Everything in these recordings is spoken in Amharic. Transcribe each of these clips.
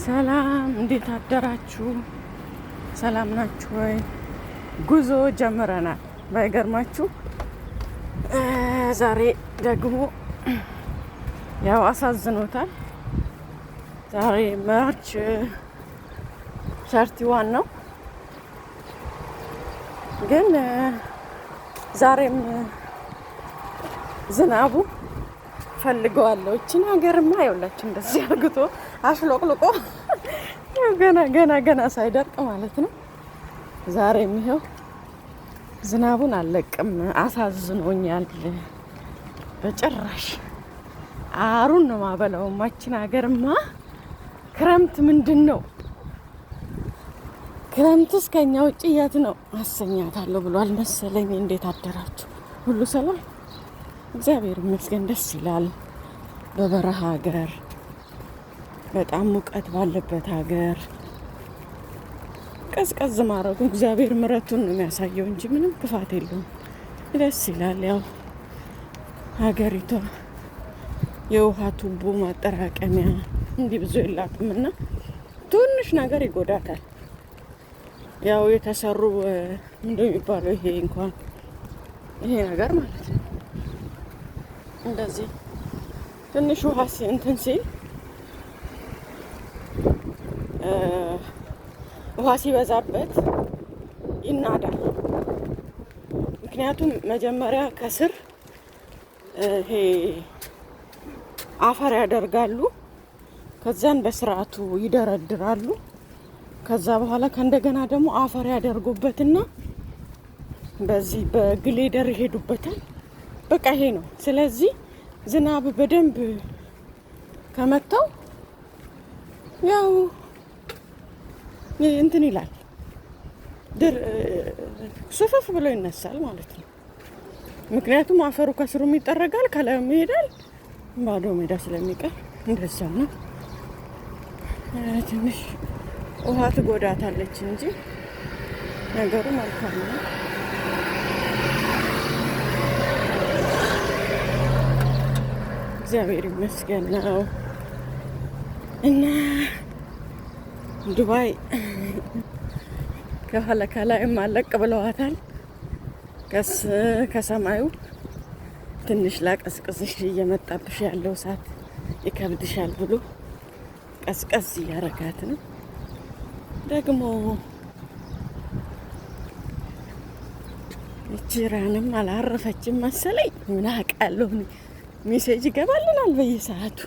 ሰላም እንዴት አደራችሁ? ሰላም ናችሁ ወይ? ጉዞ ጀምረናል። ባይገርማችሁ ዛሬ ደግሞ ያው አሳዝኖታል። ዛሬ ማርች 31 ነው፣ ግን ዛሬም ዝናቡ ፈልገዋለሁ። እችን ሀገርማ ይኸውላችሁ እንደዚህ አርግቶ አሽሎቅልቆ ገና ሳይደርቅ ማለት ነው። ዛሬም ይኸው ዝናቡን አልለቅም። አሳዝኖኛል በጭራሽ። አሩን ነው ማበላው። ማችን ሀገርማ ክረምት ምንድን ነው? ክረምትስ ከኛ ውጭ የት ነው? አሰኛታለሁ ብሏል መሰለኝ። እንዴት አደራችሁ? ሁሉ ሰላም? እግዚአብሔር ይመስገን ደስ ይላል። በበረሃ ሀገር፣ በጣም ሙቀት ባለበት ሀገር ቀዝቀዝ ማድረጉ እግዚአብሔር ምሕረቱን ነው የሚያሳየው እንጂ ምንም ክፋት የለውም። ደስ ይላል። ያው ሀገሪቷ የውሃ ቱቦ ማጠራቀሚያ እንዲህ ብዙ የላትም እና ትንሽ ነገር ይጎዳታል። ያው የተሰሩ እንደሚባለው ይሄ ነገር ማለት ነው እንደዚህ ትንሽ ውሃ እንትን ሲል ውሃ ሲበዛበት ይናዳል። ምክንያቱም መጀመሪያ ከስር ይሄ አፈር ያደርጋሉ፣ ከዛን በስርዓቱ ይደረድራሉ። ከዛ በኋላ ከእንደገና ደግሞ አፈር ያደርጉበትና በዚህ በግሌደር ይሄዱበታል። በቃ ይሄ ነው። ስለዚህ ዝናብ በደንብ ከመታው ያው እንትን ይላል፣ ሱፍፍ ብሎ ይነሳል ማለት ነው። ምክንያቱም አፈሩ ከስሩም ይጠረጋል፣ ከላዩም ይሄዳል። ባዶ ሜዳ ስለሚቀር እንደዛ ነው። ትንሽ ውሃ ትጎዳታለች እንጂ ነገሩ መልካም ነው። እግዚአብሔር ይመስገን ነው። እና ዱባይ ከላይም አለቅ ብለዋታል። ከሰማዩ ትንሽ ላቀዝቅዝሽ እየመጣብሽ ያለው እሳት ይከብድሻል ብሎ ቀዝቀዝ እያረጋት ነው። ደግሞ ጅራንም አላረፈችም መሰለኝ። ምን አውቃለሁ። ሜሴጅ ይገባልናል በየሰዓቱ።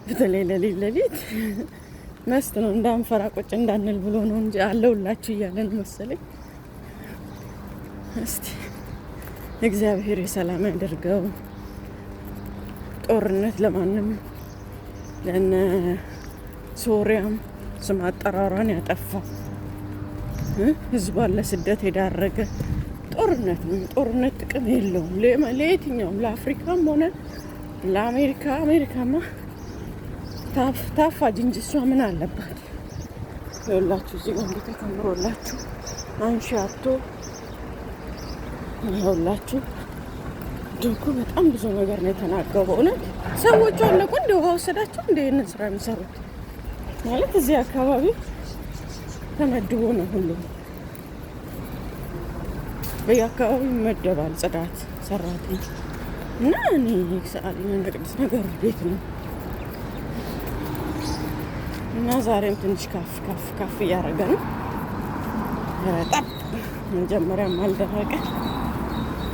በተለይ ሌሊት መስት ነው እንዳንፈራ ቁጭ እንዳንል ብሎ ነው እንጂ አለውላችሁ እያለ ነው መሰለኝ። እስቲ እግዚአብሔር የሰላም ያደርገው። ጦርነት ለማንም ለነ ሶሪያም ስም አጠራሯን ያጠፋ ህዝቧን ለስደት የዳረገ ጦርነት ነው። ጦርነት ጥቅም የለውም ለየትኛውም፣ ለአፍሪካም ሆነ ለአሜሪካ። አሜሪካማ ታፋጅ እንጂ እሷ ምን አለባት? ይኸውላችሁ እዚህ ጋር ተከምሮላችሁ አንሻቶ ይኸውላችሁ ደጉ በጣም ብዙ ነገር ነው የተናገረው። እውነት ሰዎቹ አለቁ እንደ ውሃ ወሰዳቸው እንደ ይህንን ስራ የሚሰሩት ማለት እዚህ አካባቢ ተመድቦ ነው ሁሉም በየአካባቢው ይመደባል ጽዳት ሰራተኛ እና እኔ ሰዓሊ መንቀድስ ነገር ቤት ነው እና ዛሬም ትንሽ ካፍ እያደረገ ነው። በጣም መጀመሪያም አልደረቀ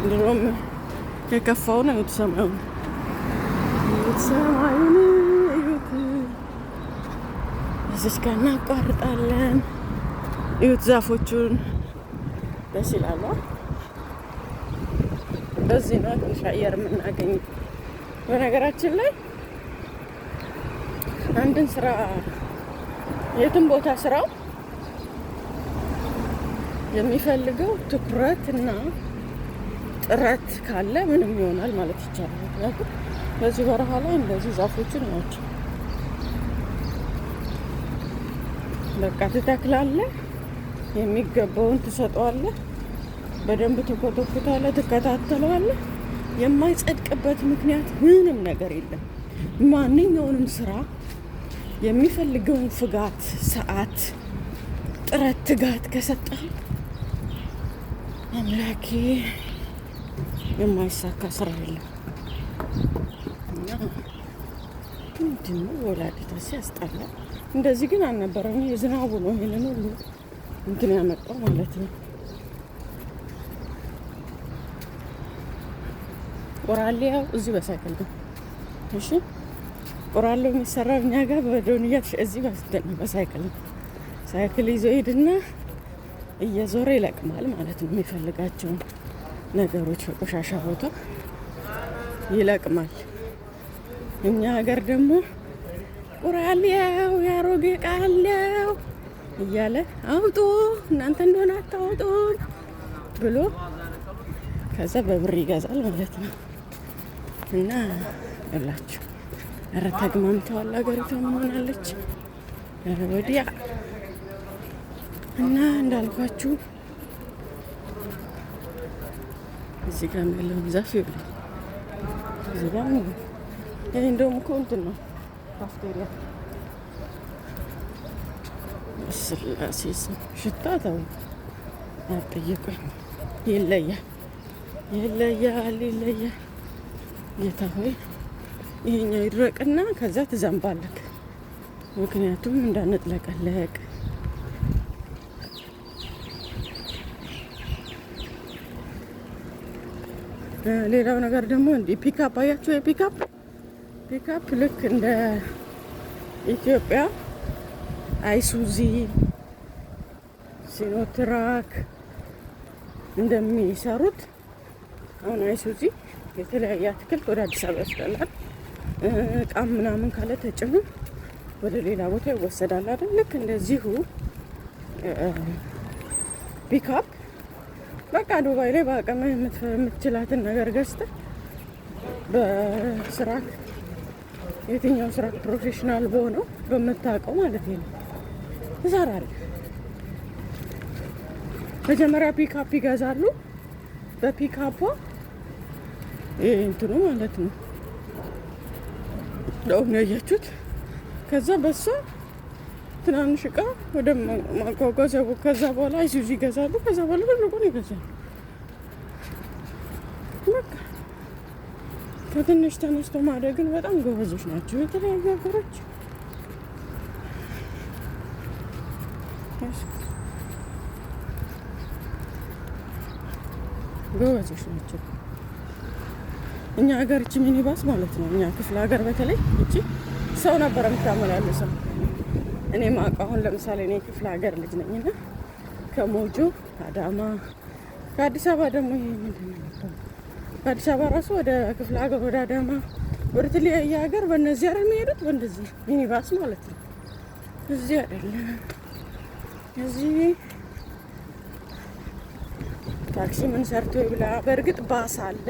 ድሮም የከፋው ነው። ሰማዩን እዩት። እዚች ጋር እናቋርጣለን። እዩት ዛፎቹን ደስ ይላሉ። በዚህ ነው ትንሽ አየር የምናገኝ። በነገራችን ላይ አንድን ስራ የትም ቦታ ስራው የሚፈልገው ትኩረት እና ጥረት ካለ ምንም ይሆናል ማለት ይቻላል። ምክንያቱም በዚህ በረሃ ላይ እንደዚህ ዛፎችን ናቸው። በቃ ትተክላለህ፣ የሚገባውን ትሰጠዋለህ፣ በደንብ ትኮተኩታለህ፣ ትከታተለዋለህ። የማይጸድቅበት ምክንያት ምንም ነገር የለም። ማንኛውንም ስራ የሚፈልገውን ፍጋት፣ ሰዓት፣ ጥረት፣ ትጋት ከሰጠህ አምላኬ የማይሳካ ስራ የለም። እና ምንድን ነው ወላዲታ ሲያስጠላ። እንደዚህ ግን አልነበረም። የዝናቡ ነው ይሄንን ሁሉ እንትን ያመጣው ማለት ነው። ቆራሌው እዚህ በሳይክል ነው። እሺ ቆራሌው የሚሰራው እኛ ጋር በዶንያ እዚህ በሳይክል ነው። ሳይክል ይዞ ሄድና እየዞረ ይለቅማል ማለት ነው። የሚፈልጋቸውን ነገሮች በቆሻሻ ቦታ ይለቅማል። እኛ ሀገር ደግሞ ቆራሌው ያሮጌ ቃለው እያለ አውጡ እናንተ እንደሆነ አታውጡን ብሎ ከዛ በብር ይገዛል ማለት ነው። እና ያላችሁ ኧረ ተግማምተዋል። ሀገሪቷ መሆናለች ወዲያ እና እንዳልኳችሁ እዚህ ጋር ያለውን ዛፍ ይብላል። እዚህ ጋር ይሄ እንደውም እኮ እንትን ነው ካፍቴሪያ ስላሴ ስም ሽታ ተው አትጠይቁኝ። ይለያል ይለያል ይለያል። ጌታ ሆይ ይሄኛው ይድረቅና ከዛ ትዘንባለክ። ምክንያቱም እንዳንጥለቀለቅ። ሌላው ነገር ደግሞ እንዲህ ፒካፕ አያችሁ። የፒካፕ ልክ እንደ ኢትዮጵያ አይሱዚ፣ ሲኖትራክ እንደሚሰሩት አሁን አይሱዚ የተለያየ አትክልት ወደ አዲስ አበባ ይወስዳል። እቃም ምናምን ካለ ተጭኖ ወደ ሌላ ቦታ ይወሰዳል አይደል? ልክ እንደዚሁ ፒካፕ በቃ ዱባይ ላይ በአቅም የምትችላትን ነገር ገዝተህ በስራ የትኛው ስራ ፕሮፌሽናል በሆነው በምታውቀው ማለት ነው ትሰራለህ። መጀመሪያ ፒካፕ ይገዛሉ። በፒካፖ እንትኑ ማለት ነው ነው ያያችሁት። ከዛ በሷ ትናንሽ እቃ ወደ ማጓጓዝ ከዛ በኋላ አይሱዙ ይገዛሉ። ከዛ በኋላ ትልቁን ይገዛሉ። በቃ ከትንሽ ተነስቶ ማደግን በጣም ጎበዞች ናቸው የተለያዩ ሀገሮች። ጎበዞች ናቸው። እኛ ሀገር እቺ ሚኒባስ ማለት ነው። እኛ ክፍለ ሀገር በተለይ እቺ ሰው ነበር የምታመላልሰው። እኔ ማውቀው አሁን ለምሳሌ እኔ ክፍለ ሀገር ልጅ ነኝና ከሞጆ አዳማ፣ ከአዲስ አበባ ደግሞ ይሄ ምንድን ነው ከአዲስ አበባ ራሱ ወደ ክፍለ ሀገር ወደ አዳማ ወደ ተለያየ ሀገር በእነዚህ አይደል የሚሄዱት፣ በእንደዚህ ሚኒባስ ማለት ነው። እዚህ አይደለም። እዚህ ታክሲ ምን ሰርቶ ይብላ። በእርግጥ ባስ አለ።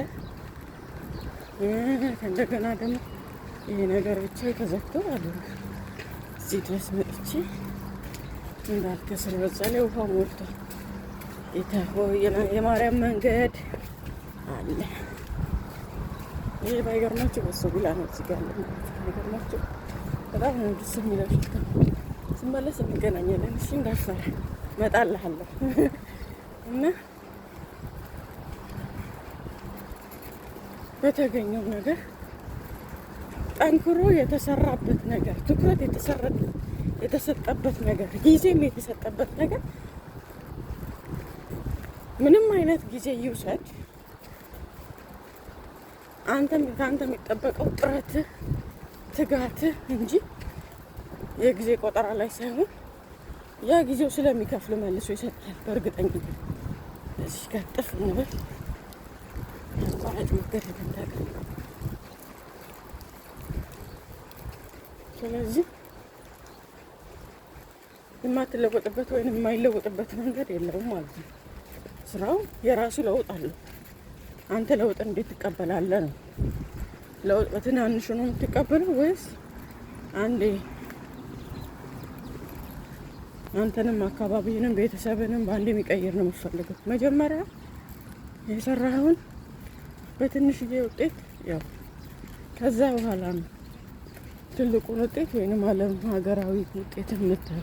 ከእንደገና ደግሞ ይሄ ነገር ብቻ ተዘግቶ አለ። እዚህ ድረስ መጥቼ እንዳልከስር በዛ ላይ ውሃ ሞልቷል። ጌታ ሆይ የማርያም መንገድ አለ። ይሄ ባይገርማችሁ በሱ ቢላ ነው እዚህ ጋር ማለት ነው። ባይገርማችሁ በጣም ነው ደስ የሚለው ሽታ። ስመለስ እንገናኛለን። እሺ እንዳፈራ እመጣልሃለሁ እና በተገኘው ነገር ጠንክሮ የተሰራበት ነገር፣ ትኩረት የተሰጠበት ነገር፣ ጊዜም የተሰጠበት ነገር ምንም አይነት ጊዜ ይውሰድ፣ ከአንተ የሚጠበቀው ጥረትህ፣ ትጋትህ እንጂ የጊዜ ቆጠራ ላይ ሳይሆን ያ ጊዜው ስለሚከፍል መልሶ ይሰጣል። በእርግጠኝነት እዚህ ጋር ጥፍ እንበል አቋራጭ መንገድ ተንታቀ። ስለዚህ የማትለወጥበት ወይም የማይለወጥበት መንገድ የለውም ማለት ነው። ስራው የራሱ ለውጥ አለው። አንተ ለውጥ እንዴት ትቀበላለህ ነው። ለውጥ በትናንሹ ነው የምትቀበለው ወይስ አንዴ አንተንም አካባቢህንም ቤተሰብንም በአንድ የሚቀይር ነው የምትፈልገው? መጀመሪያ የሰራኸውን በትንሽዬ ውጤት ያው ከዛ በኋላ ነው ትልቁን ውጤት ወይንም ዓለም ሀገራዊ ውጤት የምታዩ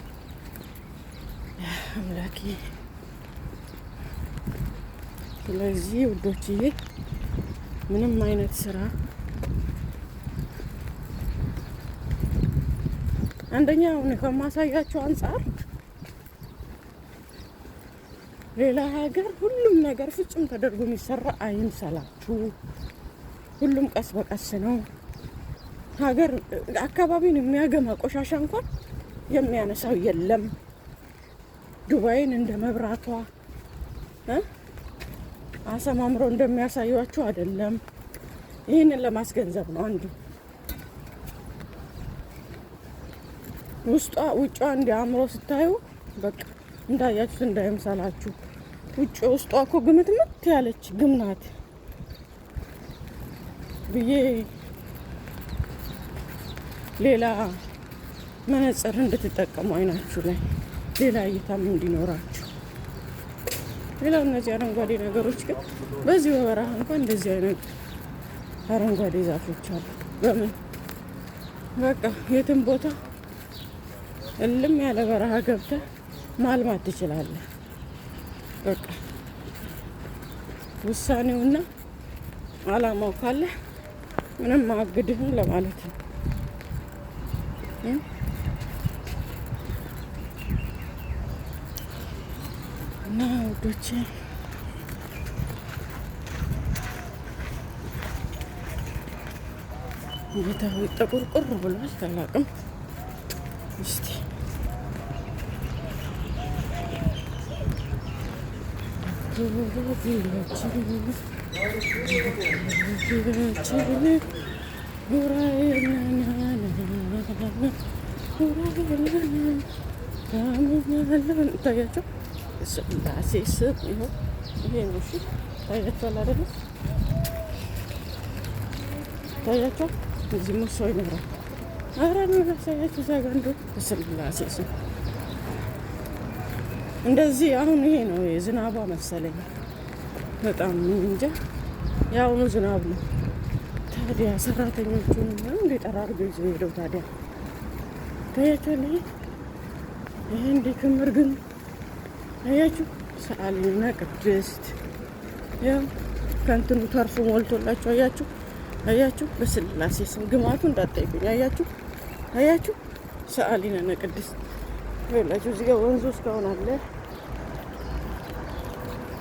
አምላኬ። ስለዚህ ውዶችዬ ምንም አይነት ስራ አንደኛ አሁን ከማሳያቸው አንጻር ሌላ ሀገር ሁሉም ነገር ፍጹም ተደርጎ የሚሰራ አይምሰላችሁ። ሁሉም ቀስ በቀስ ነው። ሀገር አካባቢን የሚያገማ ቆሻሻ እንኳን የሚያነሳው የለም። ዱባይን እንደ መብራቷ አሰማምረው እንደሚያሳዩአችሁ አይደለም። ይህንን ለማስገንዘብ ነው። አንዱ ውጯ እንዲያምሮ ስታዩ በቃ እንዳያችሁት እንዳይምሰላችሁ። ውስጧ እኮ ግምትምት ያለች ግም ናት ብዬ ሌላ መነጽር እንድትጠቀሙ አይናችሁ ላይ ሌላ እይታም እንዲኖራችሁ። ሌላው እነዚህ አረንጓዴ ነገሮች ግን በዚህ በበረሃ እንኳን እንደዚህ አይነት አረንጓዴ ዛፎች አሉ። በምን በቃ የትም ቦታ እልም ያለ በረሃ ገብተህ ማልማት ትችላለህ። በቃ ውሳኔውና አላማው ካለ ምንም አያግድህም ለማለት ነው። እና ውዶቼ ጌታዊ ጠቁርቁር ብሏል። አላውቅም እስቲ ታያቸው ስላሴ ስም ይኸው ይሄ ነው። እሺ ታያቸዋል አይደለ? ታያቸው እዚህ ሙሰው ይኖራል። ኧረ ነው ያሳያችሁ እዛ ጋር እንደው ስላሴ ስም እንደዚህ። አሁን ይሄ ነው የዝናቧ መሰለኝ። በጣም እንጃ የአሁኑ ዝናብ ነው። ታዲያ ሰራተኞቹን ነው እንደ ጠራርገው ይዘው ሄደው ታዲያ ታያቸዋል። ይሄ እንደ ክምር ግን አያችሁ ሰዓሊና ቅድስት ያው ከእንትኑ ተርፎ ሞልቶላችሁ አያችሁ በስላሴ ስም ግማቱ እንዳጠይቁኝ አያችሁ ሰዓሊና ቅድስት ይኸውላችሁ። እዚህ ጋር ወንዙ እስካሁን አለ።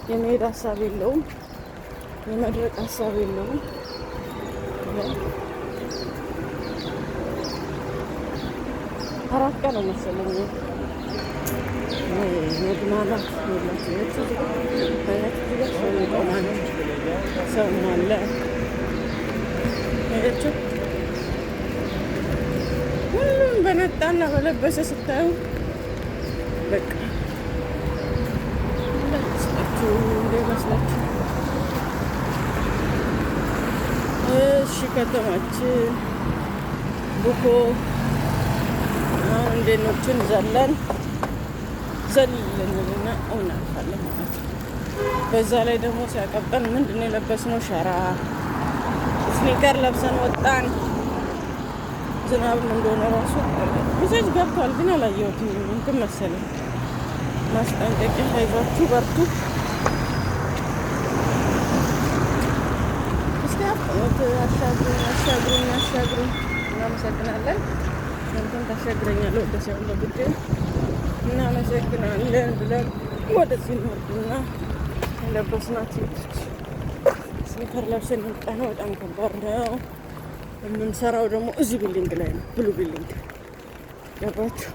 የመሄድ ሀሳብ የለውም፣ የመድረቅ ሀሳብ የለውም። አራት ቀን ነው መሰለኝ መድማማት ሰው አለ። ሁሉም በነጣና በለበሰ ስታዩ በቃ እንዳይመስላችሁ። እሺ ከተማችን ቡኮ አሁን እንዴኖችን ዘልንና እናልፋለን ማለት ነው። በዛ ላይ ደግሞ ሲያቀብጠን ምንድን ነው የለበስነው? ሸራ ስኒከር ለብሰን ወጣን። ዝናብም እንደሆነ ራሱ ሚሴጅ ገብቷል፣ ግን አላየሁትም። እንትን መሰለኝ ማስጠንቀቂያ አይዟችሁ በርቱ። እስኪ አሻግሩኝ። እናመሰግናለን። እንትን ታሻግረኛለህ ወደ ሲሆን ለጉዴ እናመሰግናለን ብለን ወደዚህ እንወርድና የለበስናት ስኒከር ለብሰን የመጣነው በጣም ከባድ ነው። የምንሰራው ደግሞ እዚህ ቢልዲንግ ላይ ነው፣ ብሉ ቢልዲንግ። ገባችሁ?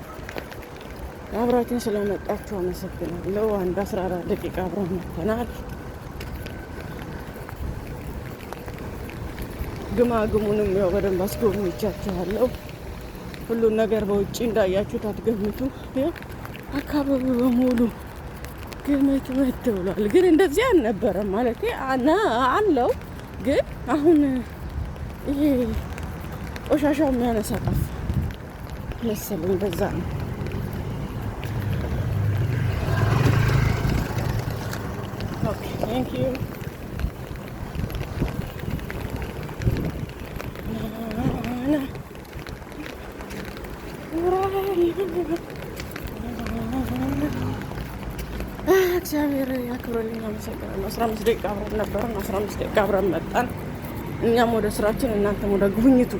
አብራችን ስለመጣችሁ አመሰግናለሁ። 14 ደቂቃ አብረን መጥተናል። ግማግሙንም ያው በደንብ አስጎብኝቻችኋለሁ። ሁሉን ነገር በውጭ እንዳያችሁት አትገምቱ። አካባቢው በሙሉ ግምት ብሏል። ግን እንደዚህ አልነበረም ማለት አለው። ግን አሁን ይሄ ቆሻሻው የሚያነሳ ጠፋ መሰለኝ። በዛ ነው ኦኬ። ቴንክ ዩ እግዚአብሔር ያክብረልኝ። አመሰግናለሁ። 15 ደቂቃ አብረን ነበርን። 15 ደቂቃ አብረን መጣን። እኛም ወደ ስራችን፣ እናንተም ወደ ጉብኝቱ